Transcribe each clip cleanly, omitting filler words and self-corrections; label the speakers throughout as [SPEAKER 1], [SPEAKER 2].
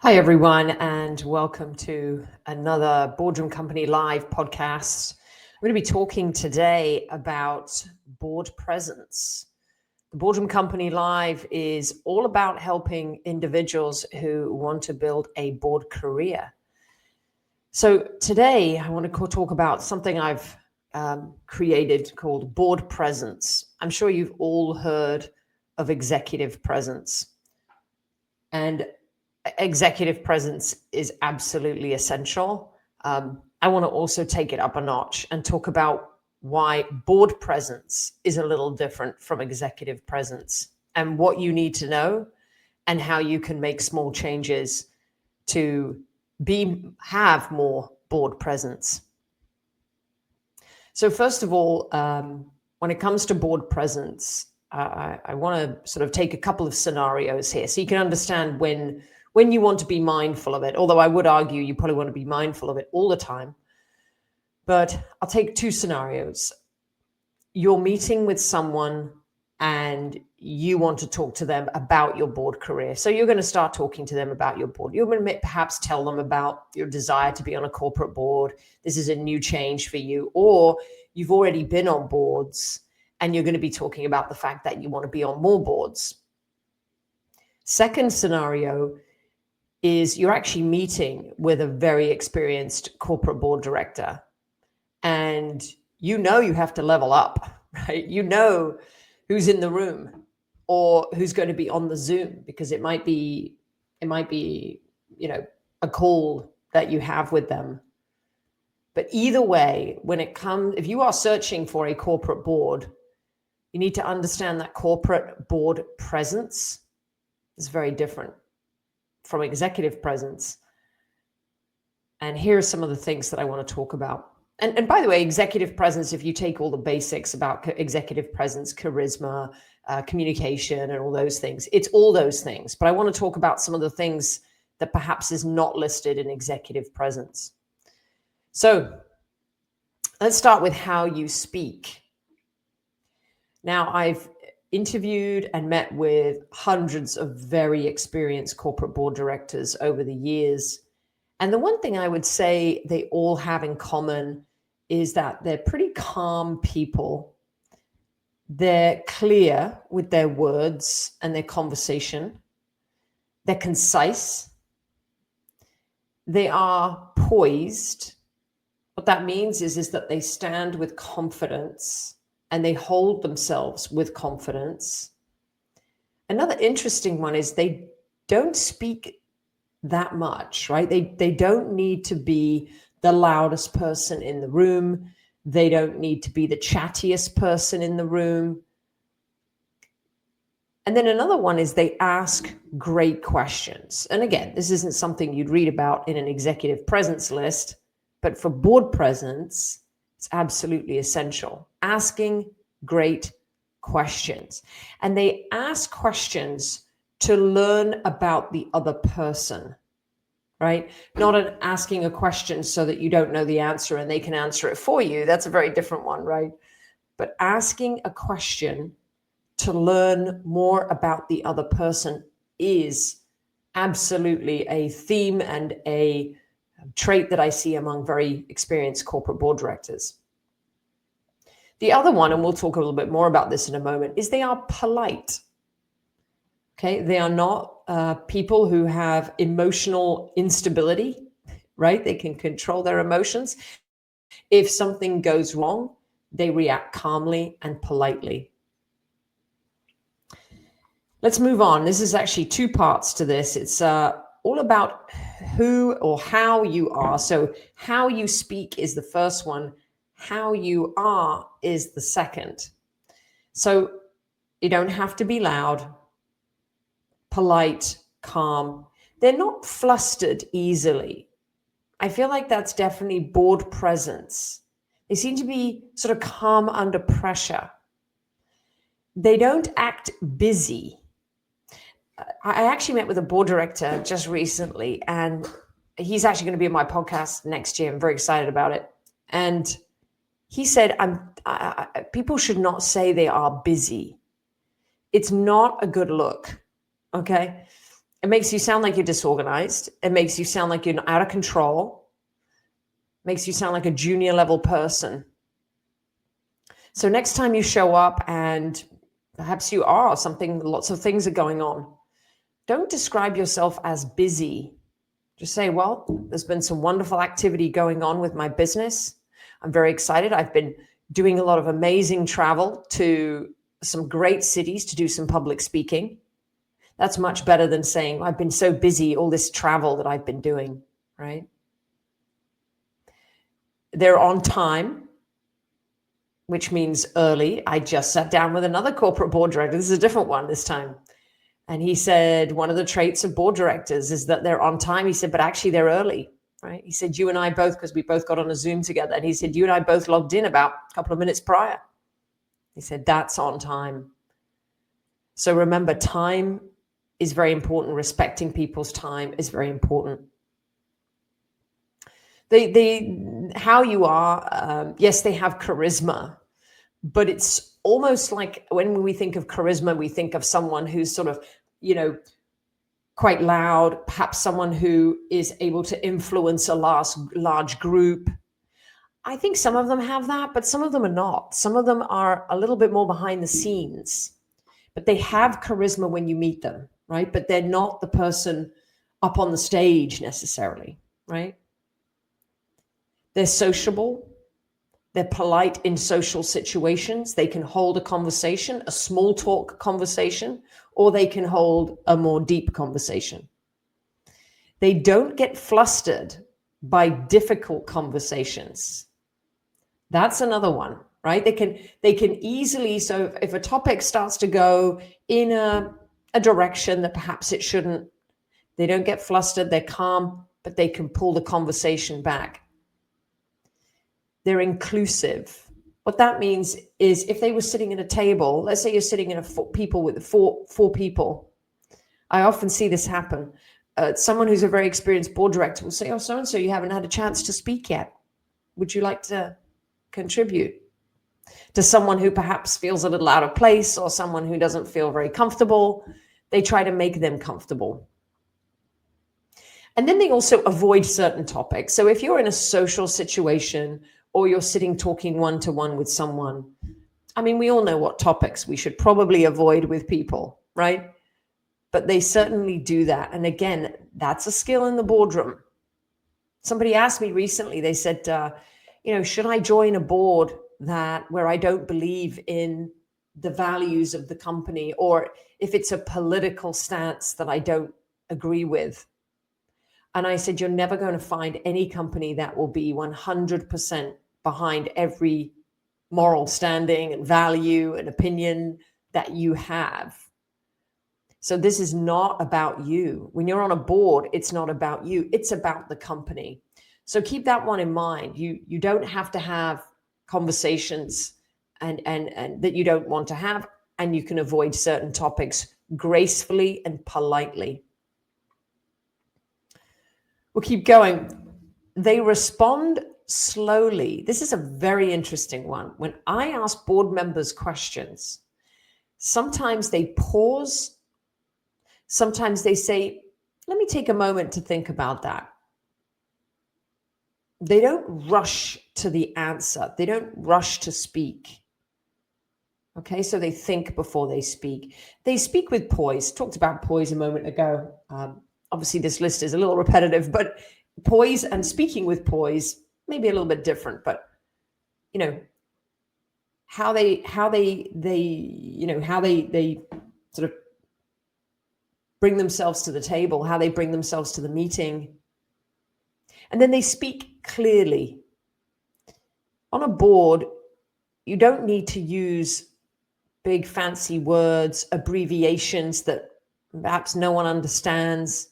[SPEAKER 1] Hi, everyone, and welcome to another Boardroom Company Live podcast. I'm going to be talking today about board presence. The Boardroom Company Live is all about helping individuals who want to build a board career. So today I want to talk about something I've created called board presence. I'm sure you've all heard of executive presence. And executive presence is absolutely essential. I want to also take it up a notch and talk about why board presence is a little different from executive presence and what you need to know and how you can make small changes to have more board presence. So first of all, when it comes to board presence, I want to sort of take a couple of scenarios here so you can understand when you want to be mindful of it, although I would argue you probably want to be mindful of it all the time. But I'll take two scenarios. You're meeting with someone and you want to talk to them about your board career. So you're going to start talking to them about your board. You're going to perhaps tell them about your desire to be on a corporate board. This is a new change for you. Or you've already been on boards and you're going to be talking about the fact that you want to be on more boards. Second scenario is you're actually meeting with a very experienced corporate board director and you have to level up, right? You know who's in the room or who's going to be on the Zoom, because it might be, a call that you have with them. But either way, if you are searching for a corporate board, you need to understand that corporate board presence is very different from executive presence. And here are some of the things that I want to talk about. And by the way, executive presence, if you take all the basics about executive presence, charisma, communication, and all those things, it's all those things. But I want to talk about some of the things that perhaps is not listed in executive presence. So let's start with how you speak. Now, I've interviewed and met with hundreds of very experienced corporate board directors over the years. And the one thing I would say they all have in common is that they're pretty calm people. They're clear with their words and their conversation. They're concise. They are poised. What that means is that they stand with confidence and they hold themselves with confidence. Another interesting one is they don't speak that much, right? They don't need to be the loudest person in the room. They don't need to be the chattiest person in the room. And then another one is they ask great questions. And again, this isn't something you'd read about in an executive presence list, but for board presence, it's absolutely essential. Asking great questions. And they ask questions to learn about the other person, right? Not asking a question so that you don't know the answer and they can answer it for you. That's a very different one, right? But asking a question to learn more about the other person is absolutely a theme and a trait that I see among very experienced corporate board directors. The other one, and we'll talk a little bit more about this in a moment, is they are polite. Okay, they are not people who have emotional instability, right? They can control their emotions. If something goes wrong, they react calmly and politely. Let's move on. This is actually two parts to this. It's all about who or how you are. So how you speak is the first one. How you are is the second. So you don't have to be loud, polite, calm. They're not flustered easily. I feel like that's definitely board presence. They seem to be sort of calm under pressure. They don't act busy. I actually met with a board director just recently, and he's actually going to be on my podcast next year. I'm very excited about it. And he said, people should not say they are busy. It's not a good look. Okay. It makes you sound like you're disorganized. It makes you sound like you're out of control. It makes you sound like a junior level person. So next time you show up and perhaps you are lots of things are going on, don't describe yourself as busy. Just say, well, there's been some wonderful activity going on with my business. I'm very excited. I've been doing a lot of amazing travel to some great cities to do some public speaking. That's much better than saying, I've been so busy, all this travel that I've been doing, right? They're on time, which means early. I just sat down with another corporate board director. This is a different one this time. And he said, one of the traits of board directors is that they're on time. He said, but actually they're early, right? He said, you and I both, because we both got on a Zoom together. And he said, you and I both logged in about a couple of minutes prior. He said, that's on time. So remember, time is very important. Respecting people's time is very important. How you are, yes, they have charisma, but it's almost like when we think of charisma, we think of someone who's sort of, quite loud, perhaps someone who is able to influence a large group. I think some of them have that, but some of them are not. Some of them are a little bit more behind the scenes, but they have charisma when you meet them, right? But they're not the person up on the stage necessarily, right? They're sociable. They're polite in social situations. They can hold a conversation, a small talk conversation, or they can hold a more deep conversation. They don't get flustered by difficult conversations. That's another one, right? They can easily, so if a topic starts to go in a direction that perhaps it shouldn't, they don't get flustered, they're calm, but they can pull the conversation back. They're inclusive. What that means is if they were sitting at a table, let's say you're sitting in four people. I often see this happen. Someone who's a very experienced board director will say, oh, so-and-so, you haven't had a chance to speak yet. Would you like to contribute? To someone who perhaps feels a little out of place or someone who doesn't feel very comfortable, they try to make them comfortable. And then they also avoid certain topics. So if you're in a social situation or you're sitting talking one-to-one with someone, I mean, we all know what topics we should probably avoid with people, right? But they certainly do that. And again, that's a skill in the boardroom. Somebody asked me recently, they said, should I join a board where I don't believe in the values of the company, or if it's a political stance that I don't agree with? And I said, you're never going to find any company that will be 100% behind every moral standing and value and opinion that you have. So this is not about you. When you're on a board, it's not about you. It's about the company. So keep that one in mind. You don't have to have conversations and that you don't want to have, and you can avoid certain topics gracefully and politely. We'll keep going. They respond slowly. This is a very interesting one. When I ask board members questions, sometimes they pause. Sometimes they say, let me take a moment to think about that. They don't rush to the answer. They don't rush to speak. Okay, so they think before they speak. They speak with poise. Talked about poise a moment ago. Obviously, this list is a little repetitive, but poise and speaking with poise may be a little bit different. But how they sort of bring themselves to the table, how they bring themselves to the meeting, and then they speak clearly. On a board, you don't need to use big fancy words, abbreviations that perhaps no one understands.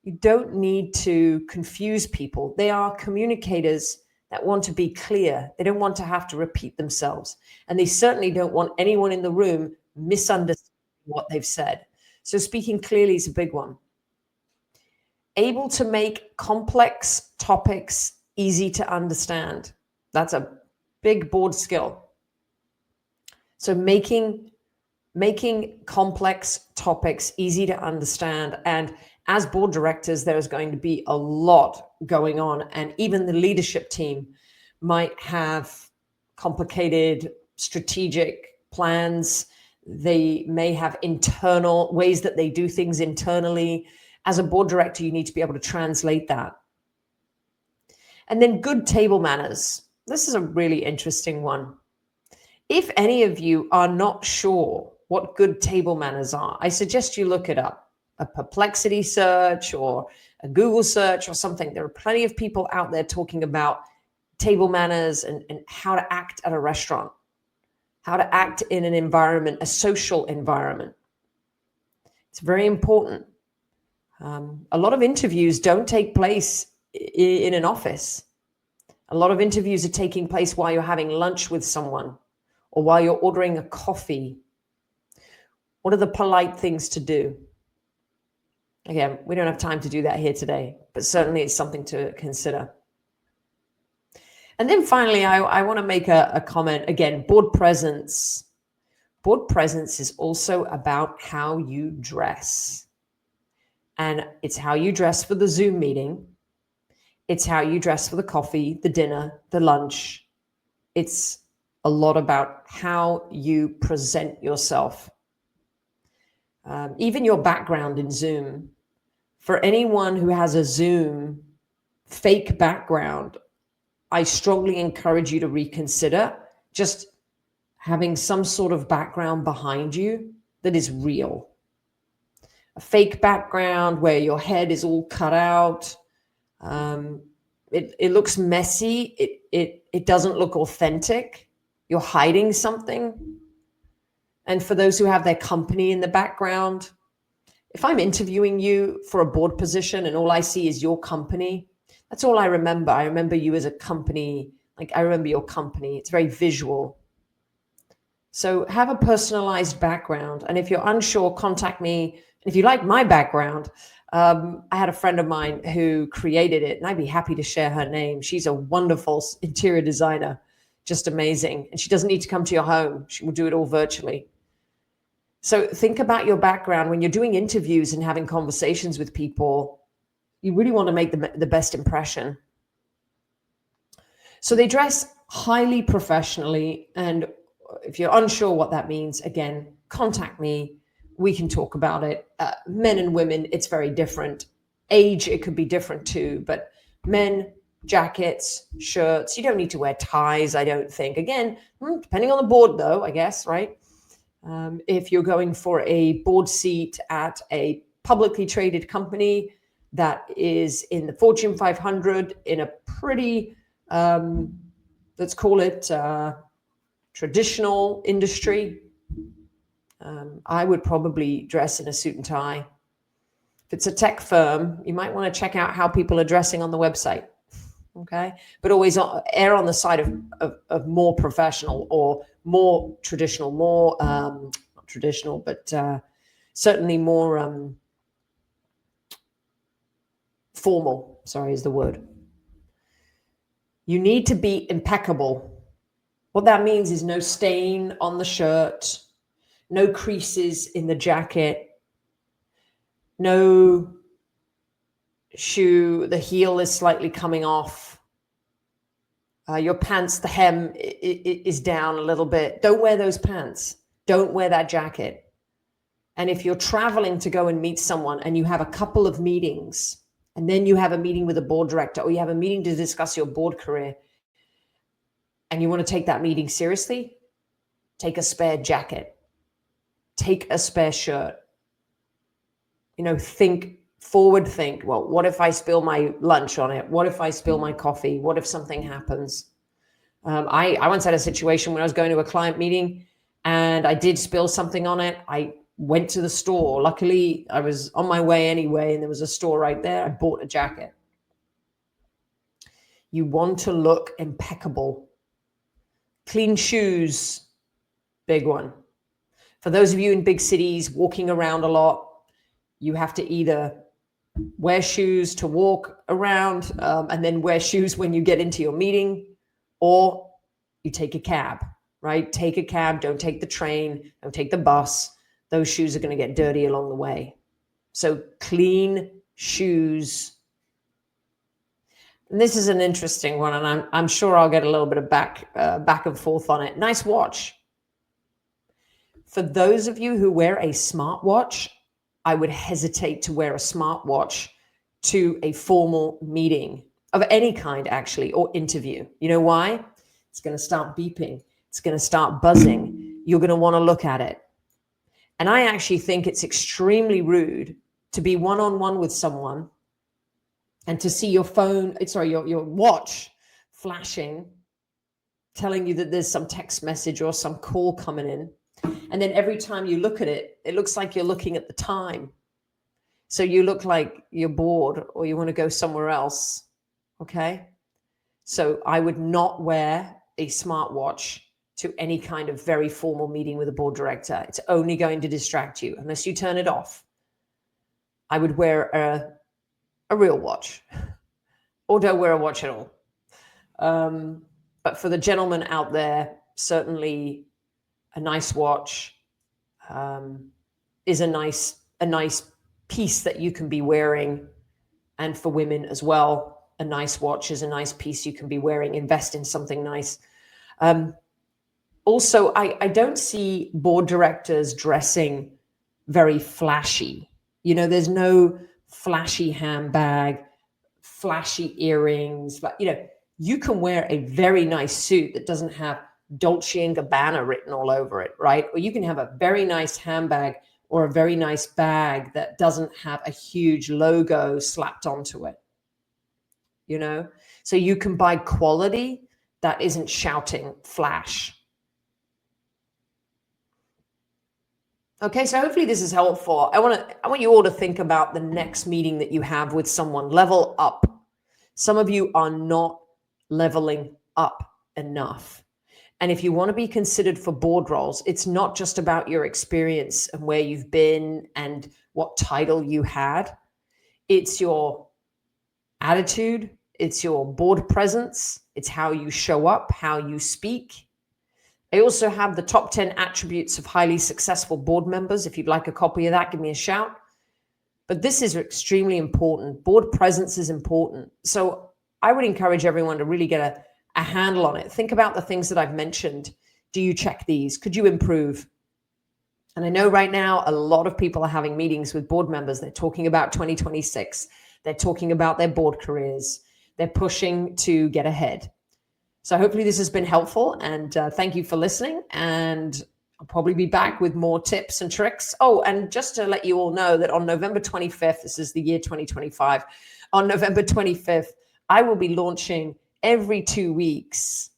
[SPEAKER 1] You don't need to confuse people. They are communicators that want to be clear. They don't want to have to repeat themselves. And they certainly don't want anyone in the room misunderstanding what they've said. So speaking clearly is a big one. Able to make complex topics easy to understand. That's a big board skill. So making making complex topics easy to understand. And as board directors, there's going to be a lot going on. And even the leadership team might have complicated strategic plans. They may have internal ways that they do things internally. As a board director, you need to be able to translate that. And then good table manners. This is a really interesting one. If any of you are not sure what good table manners are, I suggest you look it up. A Perplexity search or a Google search or something. There are plenty of people out there talking about table manners and how to act at a restaurant, how to act in an environment, a social environment. It's very important. A lot of interviews don't take place in an office. A lot of interviews are taking place while you're having lunch with someone or while you're ordering a coffee. What are the polite things to do? Again, we don't have time to do that here today, but certainly it's something to consider. And then finally, I want to make a comment. Again, board presence. Board presence is also about how you dress. And it's how you dress for the Zoom meeting. It's how you dress for the coffee, the dinner, the lunch. It's a lot about how you present yourself. Even your background in Zoom. For anyone who has a Zoom fake background, I strongly encourage you to reconsider just having some sort of background behind you that is real. A fake background where your head is all cut out. It looks messy. It doesn't look authentic. You're hiding something. And for those who have their company in the background, if I'm interviewing you for a board position and all I see is your company, that's all I remember. I remember you as a company. Like I remember your company. It's very visual. So have a personalized background. And if you're unsure, contact me. And if you like my background, I had a friend of mine who created it, and I'd be happy to share her name. She's a wonderful interior designer, just amazing. And she doesn't need to come to your home. She will do it all virtually. So think about your background when you're doing interviews and having conversations with people. You really want to make the best impression. So they dress highly professionally. And if you're unsure what that means, again, contact me. We can talk about it. Men and women, it's very different. Age, it could be different too. But men, jackets, shirts. You don't need to wear ties, I don't think. Again, depending on the board though, I guess, right? If you're going for a board seat at a publicly traded company that is in the Fortune 500 in a pretty, let's call it traditional industry, I would probably dress in a suit and tie. If it's a tech firm, you might want to check out how people are dressing on the website. Okay. But always err on the side of more professional or more traditional, more, not traditional, but certainly more formal, sorry, is the word. You need to be impeccable. What that means is no stain on the shirt, no creases in the jacket, no shoe, the heel is slightly coming off. Your pants, the hem is down a little bit. Don't wear those pants. Don't wear that jacket. And if you're traveling to go and meet someone and you have a couple of meetings, and then you have a meeting with a board director or you have a meeting to discuss your board career, and you want to take that meeting seriously, take a spare jacket, take a spare shirt. Think forward, well, what if I spill my lunch on it? What if I spill my coffee? What if something happens? I once had a situation when I was going to a client meeting and I did spill something on it. I went to the store. Luckily, I was on my way anyway, and there was a store right there. I bought a jacket. You want to look impeccable. Clean shoes, big one. For those of you in big cities walking around a lot, you have to either wear shoes to walk around and then wear shoes when you get into your meeting, or you take a cab, right? Take a cab, don't take the train, don't take the bus. Those shoes are going to get dirty along the way. So clean shoes. And this is an interesting one, and I'm sure I'll get a little bit of back and forth on it. Nice watch. For those of you who wear a smartwatch, I would hesitate to wear a smartwatch to a formal meeting of any kind, actually, or interview. You know why? It's going to start beeping. It's going to start buzzing. You're going to want to look at it. And I actually think it's extremely rude to be one-on-one with someone and to see your watch flashing, telling you that there's some text message or some call coming in. And then every time you look at it, it looks like you're looking at the time. So you look like you're bored or you want to go somewhere else. Okay. So I would not wear a smartwatch to any kind of very formal meeting with a board director. It's only going to distract you unless you turn it off. I would wear a real watch, or don't wear a watch at all. But for the gentlemen out there, certainly a nice watch is a nice piece that you can be wearing. And for women as well, a nice watch is a nice piece you can be wearing. Invest in something nice. Also, I don't see board directors dressing very flashy. You know, there's no flashy handbag, flashy earrings. But, you know, you can wear a very nice suit that doesn't have Dolce & Gabbana written all over it, right? Or you can have a very nice handbag or a very nice bag that doesn't have a huge logo slapped onto it, you know? So you can buy quality that isn't shouting flash. Okay, so hopefully this is helpful. I want you all to think about the next meeting that you have with someone. Level up. Some of you are not leveling up enough. And if you want to be considered for board roles, it's not just about your experience and where you've been and what title you had. It's your attitude. It's your board presence. It's how you show up, how you speak. I also have the top 10 attributes of highly successful board members. If you'd like a copy of that, give me a shout. But this is extremely important. Board presence is important. So I would encourage everyone to really get a handle on it. Think about the things that I've mentioned. Do you check these? Could you improve? And I know right now a lot of people are having meetings with board members. They're talking about 2026. They're talking about their board careers. They're pushing to get ahead. So hopefully this has been helpful, and thank you for listening. And I'll probably be back with more tips and tricks. Oh, and just to let you all know that on November 25th, this is the year 2025, on November 25th, I will be launching every 2 weeks,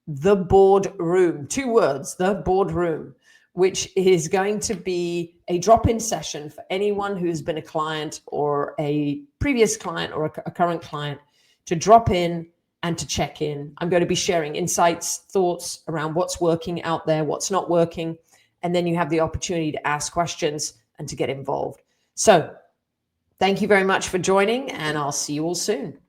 [SPEAKER 1] The Board Room, 2 words, The Board Room, which is going to be a drop-in session for anyone who's been a client or a previous client or a current client to drop in and to check in. I'm going to be sharing insights, thoughts around what's working out there, what's not working. And then you have the opportunity to ask questions and to get involved. So thank you very much for joining, and I'll see you all soon.